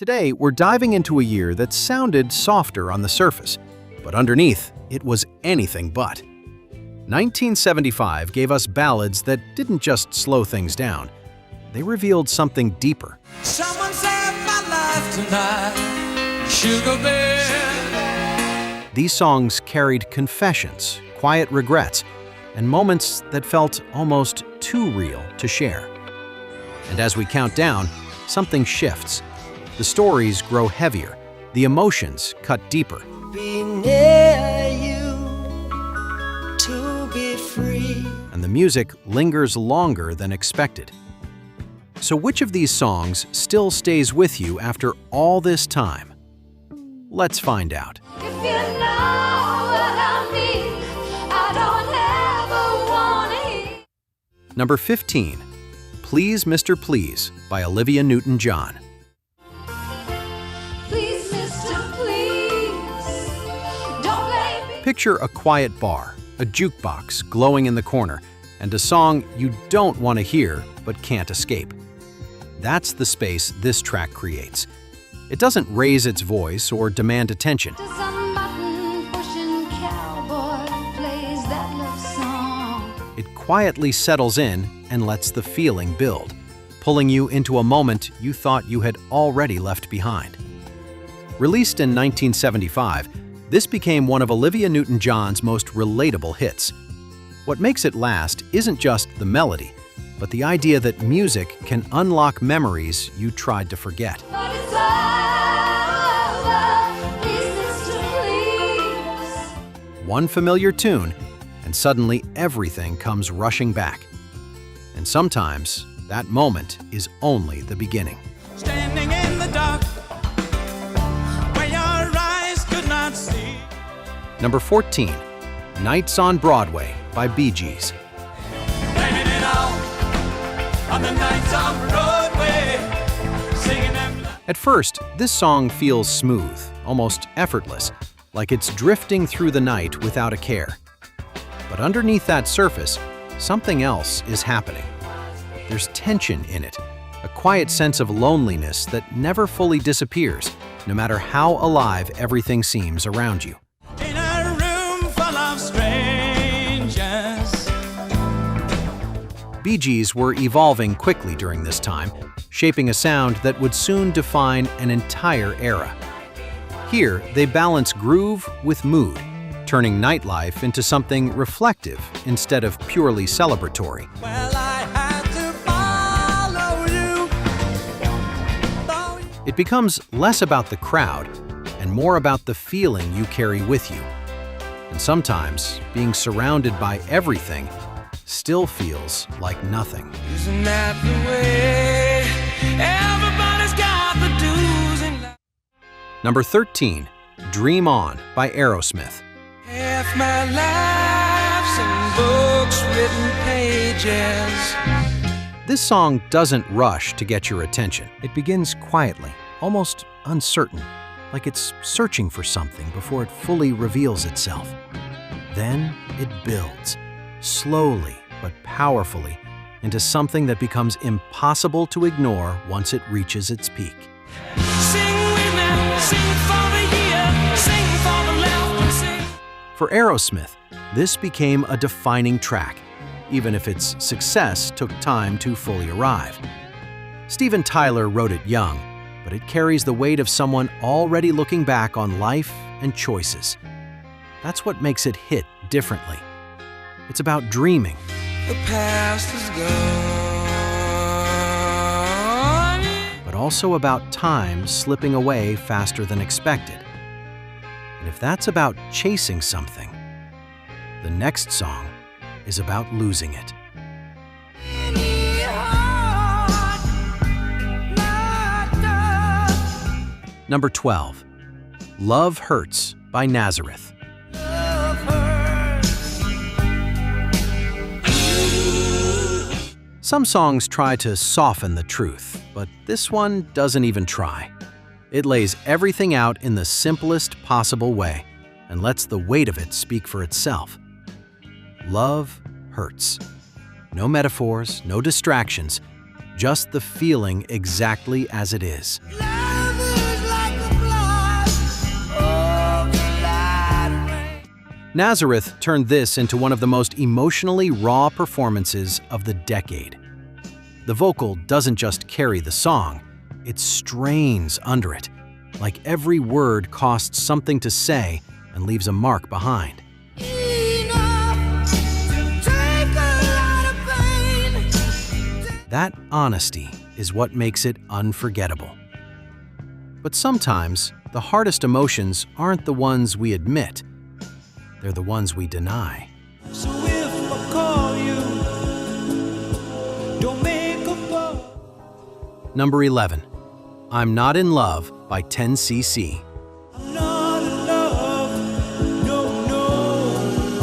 Today, we're diving into a year that sounded softer on the surface, but underneath, it was anything but. 1975 gave us ballads that didn't just slow things down. They revealed something deeper. Someone saved my life tonight, Sugar Bear. These songs carried confessions, quiet regrets, and moments that felt almost too real to share. And as we count down, something shifts. The stories grow heavier, the emotions cut deeper. Be near you to be free. And the music lingers longer than expected. So which of these songs still stays with you after all this time? Let's find out. If you know what I mean, I don't ever wanna hear. Number 15, Please Mr. Please by Olivia Newton-John. Please, Mr. Please, don't let me. Picture a quiet bar, a jukebox glowing in the corner, and a song you don't want to hear but can't escape. That's the space this track creates. It doesn't raise its voice or demand attention. Some button-pushing cowboy plays that love song. It quietly settles in and lets the feeling build, pulling you into a moment you thought you had already left behind. Released in 1975, this became one of Olivia Newton-John's most relatable hits. What makes it last isn't just the melody, but the idea that music can unlock memories you tried to forget. But it's over, please, Mr. Please. One familiar tune, and suddenly everything comes rushing back. And sometimes, that moment is only the beginning. Standing in the dark, where your eyes could not see. Number 14, Nights on Broadway by Bee Gees. Blaming it all on the nights on Broadway, singing them. At first, this song feels smooth, almost effortless, like it's drifting through the night without a care. But underneath that surface, something else is happening. There's tension in it, a quiet sense of loneliness that never fully disappears, no matter how alive everything seems around you. In a room full of strangers. Bee Gees were evolving quickly during this time, shaping a sound that would soon define an entire era. Here, they balance groove with mood, turning nightlife into something reflective instead of purely celebratory. Well, I had to follow you. It becomes less about the crowd and more about the feeling you carry with you. And sometimes, being surrounded by everything still feels like nothing. Isn't that the way everybody's got the do's in life? Number 13, Dream On by Aerosmith. Half my life's in books, written pages. This song doesn't rush to get your attention. It begins quietly, almost uncertain, like it's searching for something before it fully reveals itself. Then it builds, slowly but powerfully, into something that becomes impossible to ignore once it reaches its peak. Sing with me, sing for the year, sing for the laughter, sing. For Aerosmith, this became a defining track, even if its success took time to fully arrive. Steven Tyler wrote it young, but it carries the weight of someone already looking back on life and choices. That's what makes it hit differently. It's about dreaming, The past is gone. but also about time slipping away faster than expected. And if that's about chasing something, the next song is about losing it. Any heart, not done. Number 12, Love Hurts by Nazareth. Love hurts. Some songs try to soften the truth, but this one doesn't even try. It lays everything out in the simplest possible way and lets the weight of it speak for itself. Love hurts. No metaphors, no distractions, just the feeling exactly as it is. Love Nazareth turned this into one of the most emotionally raw performances of the decade. The vocal doesn't just carry the song, it strains under it, like every word costs something to say and leaves a mark behind. That honesty is what makes it unforgettable. But sometimes, the hardest emotions aren't the ones we admit, they're the ones we deny. So if I call you, don't make a fuss. Number 11. I'm Not in Love by 10cc. I'm not in love, no, no.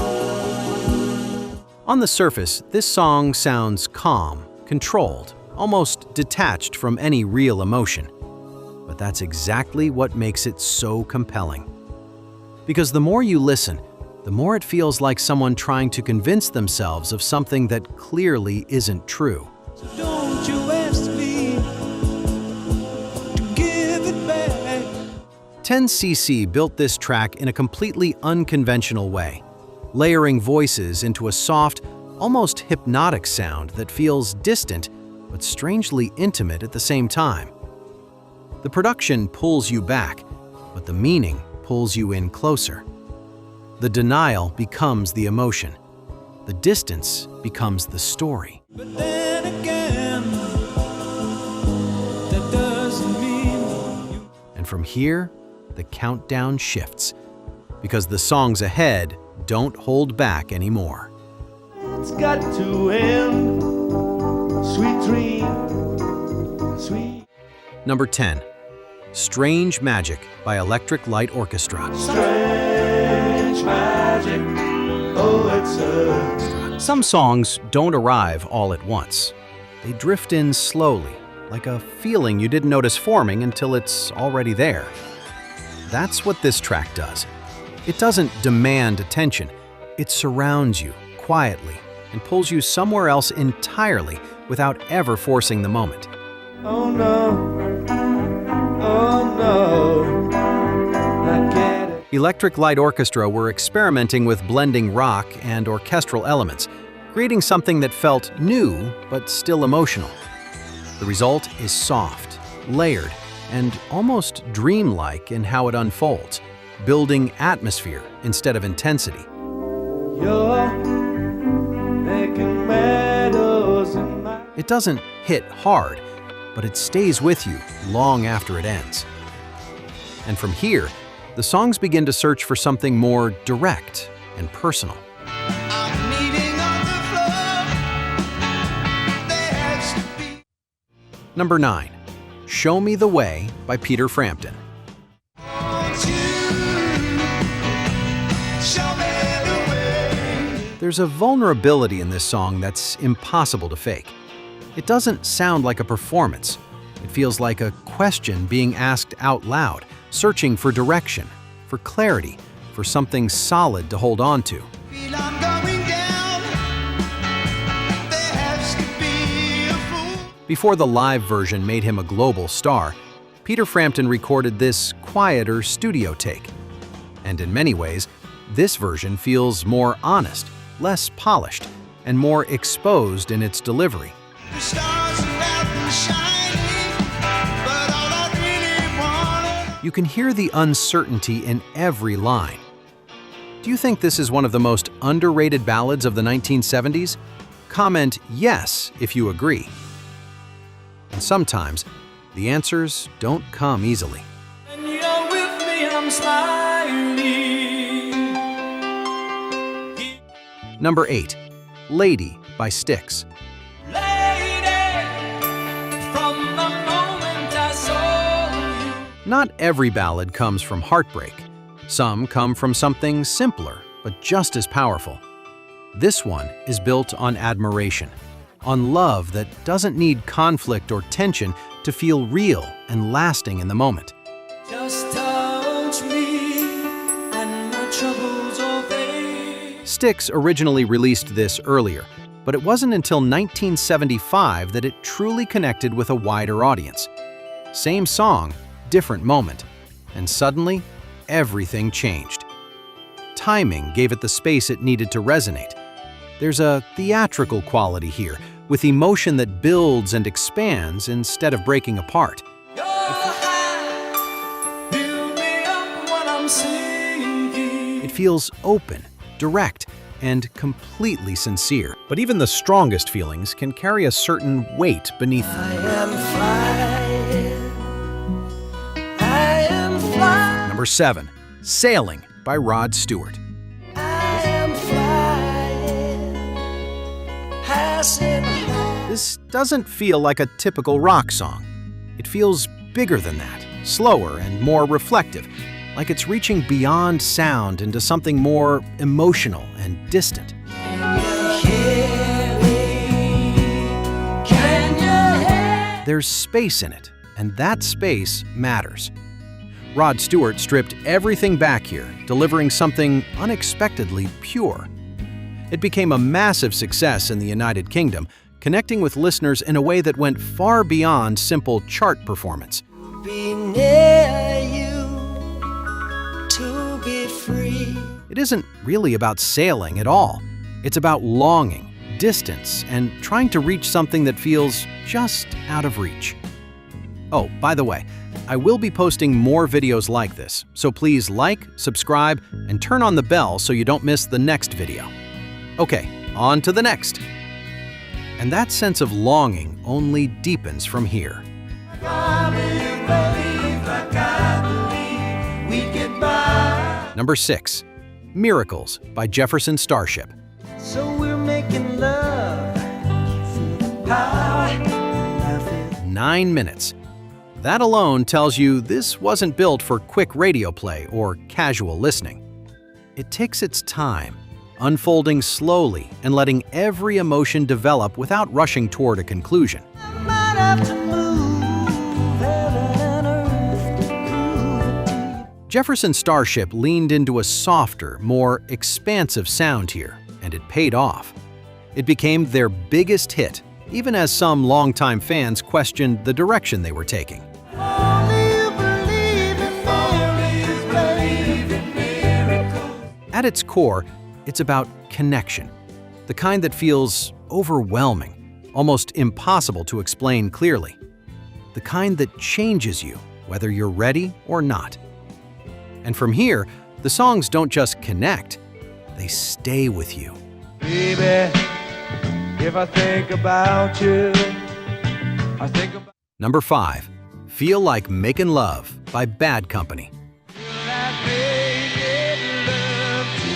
On the surface, this song sounds calm, controlled, almost detached from any real emotion. But that's exactly what makes it so compelling. Because the more you listen, the more it feels like someone trying to convince themselves of something that clearly isn't true. So don't you ask me to give it back. 10cc built this track in a completely unconventional way, layering voices into a soft, almost hypnotic sound that feels distant but strangely intimate at the same time. The production pulls you back, but the meaning pulls you in closer. The denial becomes the emotion. The distance becomes the story. But then again, that doesn't mean you. And from here, the countdown shifts, because the songs ahead don't hold back anymore. It's got to end. Sweet dream, sweet. Number 10. Strange Magic by Electric Light Orchestra. Strange magic. Oh, it's a. Some songs don't arrive all at once. They drift in slowly, like a feeling you didn't notice forming until it's already there. That's what this track does. It doesn't demand attention. It surrounds you quietly and pulls you somewhere else entirely without ever forcing the moment. Oh no. Oh no. I get it. Electric Light Orchestra were experimenting with blending rock and orchestral elements, creating something that felt new but still emotional. The result is soft, layered, and almost dreamlike in how it unfolds, building atmosphere instead of intensity. You're making meadows in my. It doesn't hit hard, but it stays with you long after it ends. And from here, the songs begin to search for something more direct and personal. I'm needing on the floor. There has to be. Number 9. Show Me the Way by Peter Frampton. Won't you show me the way? There's a vulnerability in this song that's impossible to fake. It doesn't sound like a performance. It feels like a question being asked out loud, searching for direction, for clarity, for something solid to hold on to. Feel I'm going down. There has to be a fool. Before the live version made him a global star, Peter Frampton recorded this quieter studio take. And in many ways, this version feels more honest, less polished, and more exposed in its delivery. The stars are out and shining, but all I really wanted. You can hear the uncertainty in every line. Do you think this is one of the most underrated ballads of the 1970s? Comment yes if you agree. And sometimes, the answers don't come easily. When you're with me, I'm smiling. Number 8. Lady by Styx. Lady, from the moment I saw you. Not every ballad comes from heartbreak. Some come from something simpler, but just as powerful. This one is built on admiration, on love that doesn't need conflict or tension to feel real and lasting in the moment. Just touch me and my troubles will fade. Styx originally released this earlier, but it wasn't until 1975 that it truly connected with a wider audience. Same song, different moment, and suddenly, everything changed. timing gave it the space it needed to resonate. There's a theatrical quality here, with emotion that builds and expands instead of breaking apart. You're high, build me up when I'm sinking. It feels open, direct, and completely sincere. But even the strongest feelings can carry a certain weight beneath them. I am flying. Number 7, Sailing by Rod Stewart. I am flying, passing high. This doesn't feel like a typical rock song. It feels bigger than that, slower and more reflective, like it's reaching beyond sound into something more emotional and distant. There's space in it, and that space matters. Rod Stewart stripped everything back here, delivering something unexpectedly pure. It became a massive success in the United Kingdom, connecting with listeners in a way that went far beyond simple chart performance. Be near you to be free. It isn't really about sailing at all. It's about longing, distance, and trying to reach something that feels just out of reach. Oh, by the way, I will be posting more videos like this, so please like, subscribe, and turn on the bell so you don't miss the next video. Okay, on to the next. And that sense of longing only deepens from here. Number 6, Miracles by Jefferson Starship. So we're making love. 9 minutes. That alone tells you this wasn't built for quick radio play or casual listening. It takes its time, unfolding slowly and letting every emotion develop without rushing toward a conclusion. Jefferson Starship leaned into a softer, more expansive sound here, and it paid off. It became their biggest hit, even as some longtime fans questioned the direction they were taking. At its core, it's about connection, the kind that feels overwhelming, almost impossible to explain clearly, the kind that changes you, whether you're ready or not. And from here, the songs don't just connect, they stay with you. Baby, if I think about you, I think about Number 5, Feel Like Makin' Love by Bad Company. that baby love to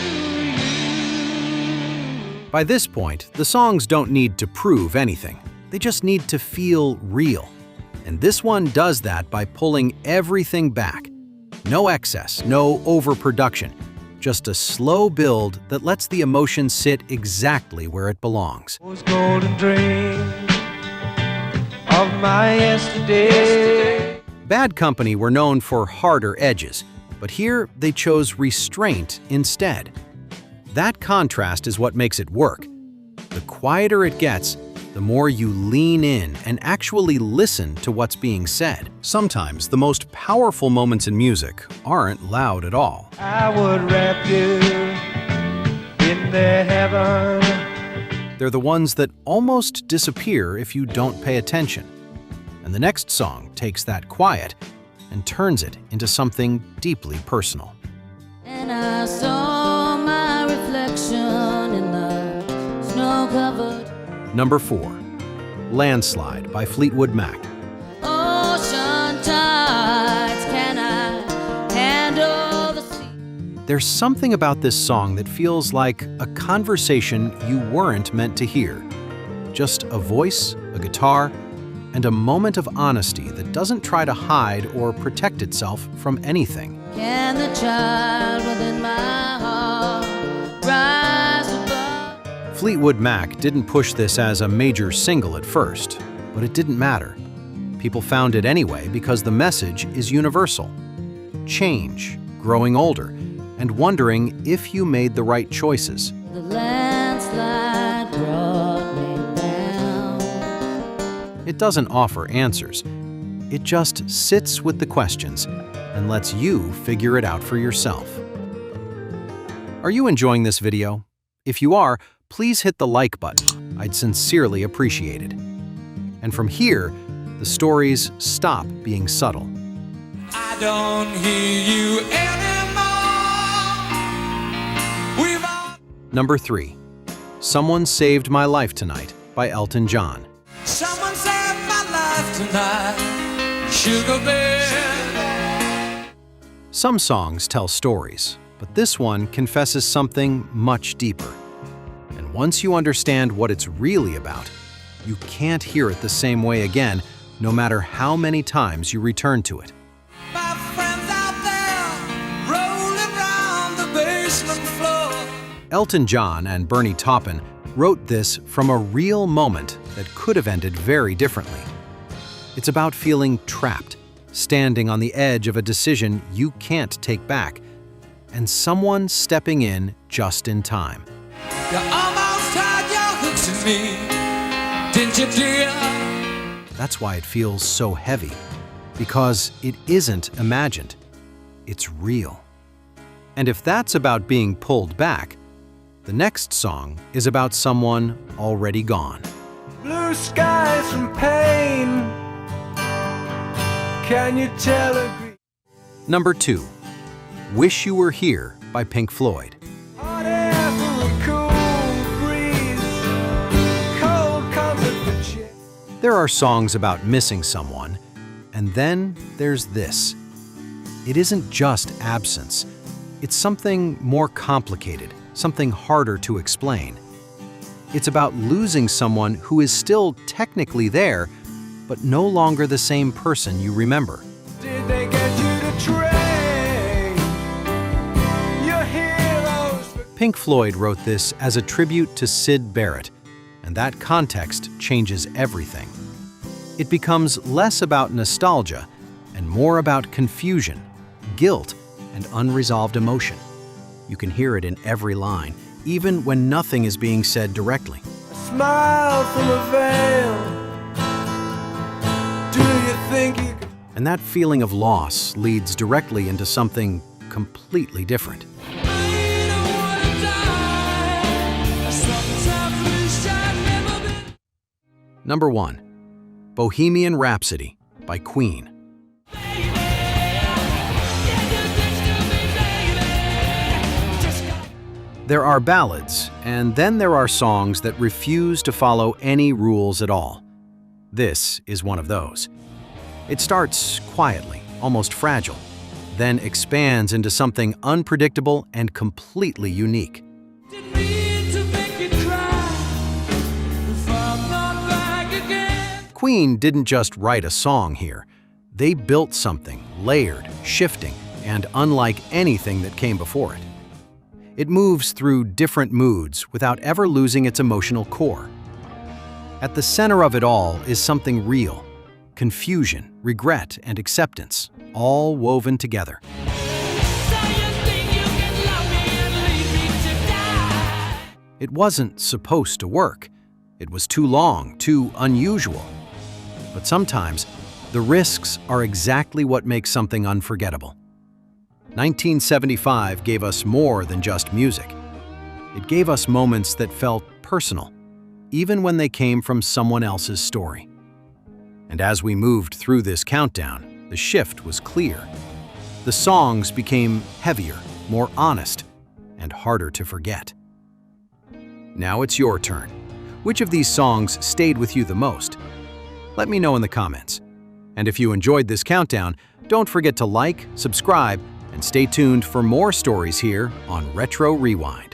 you. By this point, the songs don't need to prove anything. They just need to feel real. And this one does that by pulling everything back. No excess, no overproduction, just a slow build that lets the emotion sit exactly where it belongs. Those golden dreams of my yesterday. Bad Company were known for harder edges, but here they chose restraint instead. That contrast is what makes it work. The quieter it gets, the more you lean in and actually listen to what's being said. Sometimes the most powerful moments in music aren't loud at all. I would wrap you in the heaven. They're the ones that almost disappear if you don't pay attention. And the next song takes that quiet and turns it into something deeply personal. And I saw my reflection in the snow-covered Number 4, Landslide by Fleetwood Mac. ocean tides. Can I handle the sea? There's something about this song that feels like a conversation you weren't meant to hear. Just a voice, a guitar, and a moment of honesty that doesn't try to hide or protect itself from anything. Can the child within my heart rise above? Fleetwood Mac didn't push this as a major single at first, but it didn't matter. People found it anyway because the message is universal. Change, growing older, and wondering if you made the right choices. The landslide brought me down. It doesn't offer answers. It just sits with the questions and lets you figure it out for yourself. Are you enjoying this video? If you are, please hit the like button. I'd sincerely appreciate it. And from here, the stories stop being subtle. I don't hear you anymore. We've all Number 3. Someone Saved My Life Tonight by Elton John. someone saved my life tonight. Sugar bear. Some songs tell stories, but this one confesses something much deeper. And once you understand what it's really about, you can't hear it the same way again, no matter how many times you return to it. My friends out there rolling round the basement floor. Elton John and Bernie Taupin wrote this from a real moment that could have ended very differently. It's about feeling trapped, standing on the edge of a decision you can't take back, and someone stepping in just in time. You almost had your hooks in me, didn't you, dear? That's why it feels so heavy, because it isn't imagined. It's real. And if that's about being pulled back, the next song is about someone already gone. Blue skies from pain. Can you tell a grief? Number 2. Wish You Were Here by Pink Floyd. Hot air through a cool breeze. Cold comfort for change. There are songs about missing someone, and then there's this. It isn't just absence. It's something more complicated, something harder to explain. It's about losing someone who is still technically there, but no longer the same person you remember. Did they get you to train your heroes for Pink Floyd wrote this as a tribute to Syd Barrett, and that context changes everything. It becomes less about nostalgia and more about confusion, guilt, and unresolved emotion. You can hear it in every line, even when nothing is being said directly. a smile from a veil? Do you think you could? And that feeling of loss leads directly into something completely different. I don't wanna die. Sometimes wish I'd never been. Number 1. Bohemian Rhapsody by Queen. There are ballads, and then there are songs that refuse to follow any rules at all. This is one of those. It starts quietly, almost fragile, then expands into something unpredictable and completely unique. Didn't mean to make you cry. If I'm not back again. Queen didn't just write a song here. They built something layered, shifting, and unlike anything that came before it. It moves through different moods without ever losing its emotional core. At the center of it all is something real: confusion, regret, and acceptance, all woven together. It wasn't supposed to work. It was too long, too unusual. But sometimes, the risks are exactly what makes something unforgettable. 1975 gave us more than just music. It gave us moments that felt personal, even when they came from someone else's story. And as we moved through this countdown, the shift was clear. The songs became heavier, more honest, and harder to forget. Now it's your turn. Which of these songs stayed with you the most? Let me know in the comments. And if you enjoyed this countdown, don't forget to like, subscribe, and stay tuned for more stories here on Retro Rewind.